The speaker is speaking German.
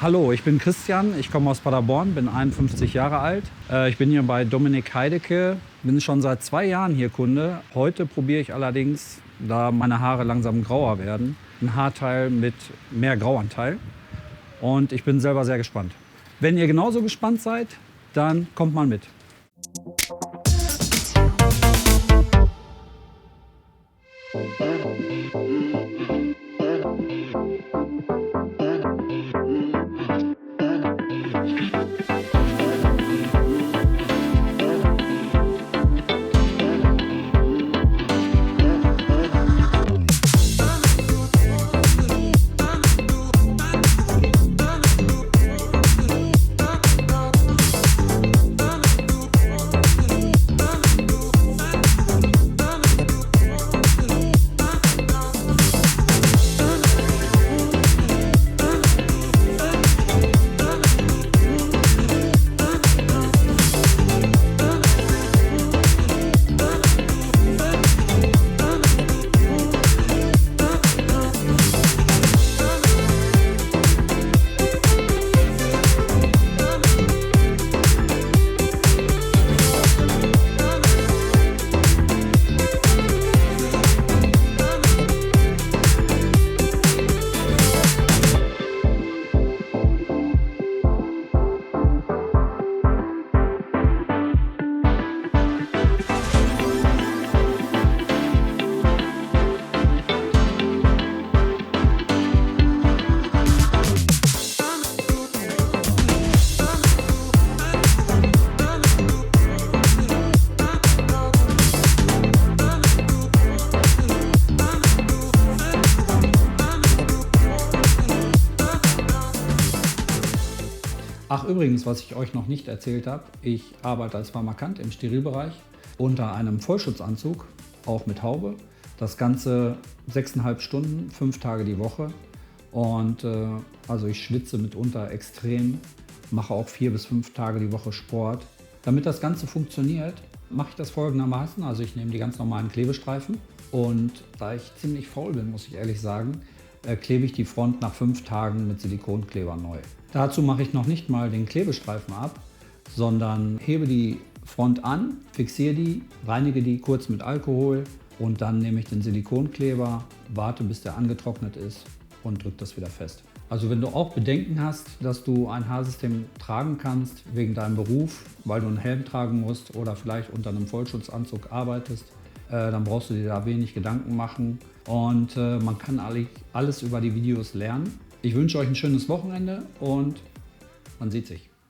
Hallo, ich bin Christian, ich komme aus Paderborn, bin 51 Jahre alt. Ich bin hier bei Dominik Heidecke, bin schon seit 2 Jahren hier Kunde. Heute probiere ich allerdings, da meine Haare langsam grauer werden, ein Haarteil mit mehr Grauanteil. Und ich bin selber sehr gespannt. Wenn ihr genauso gespannt seid, dann kommt mal mit. Ach übrigens, was ich euch noch nicht erzählt habe, ich arbeite als Pharmakant im Sterilbereich unter einem Vollschutzanzug, auch mit Haube. Das Ganze 6,5 Stunden, 5 Tage die Woche. Und also ich schwitze mitunter extrem, mache auch 4 bis 5 Tage die Woche Sport. Damit das Ganze funktioniert, mache ich das folgendermaßen. Also ich nehme die ganz normalen Klebestreifen und da ich ziemlich faul bin, muss ich ehrlich sagen, klebe ich die Front nach 5 Tagen mit Silikonkleber neu. Dazu mache ich noch nicht mal den Klebestreifen ab, sondern hebe die Front an, fixiere die, reinige die kurz mit Alkohol und dann nehme ich den Silikonkleber, warte bis der angetrocknet ist und drücke das wieder fest. Also wenn du auch Bedenken hast, dass du ein Haarsystem tragen kannst wegen deinem Beruf, weil du einen Helm tragen musst oder vielleicht unter einem Vollschutzanzug arbeitest, dann brauchst du dir da wenig Gedanken machen und man kann alles über die Videos lernen. Ich wünsche euch ein schönes Wochenende und man sieht sich.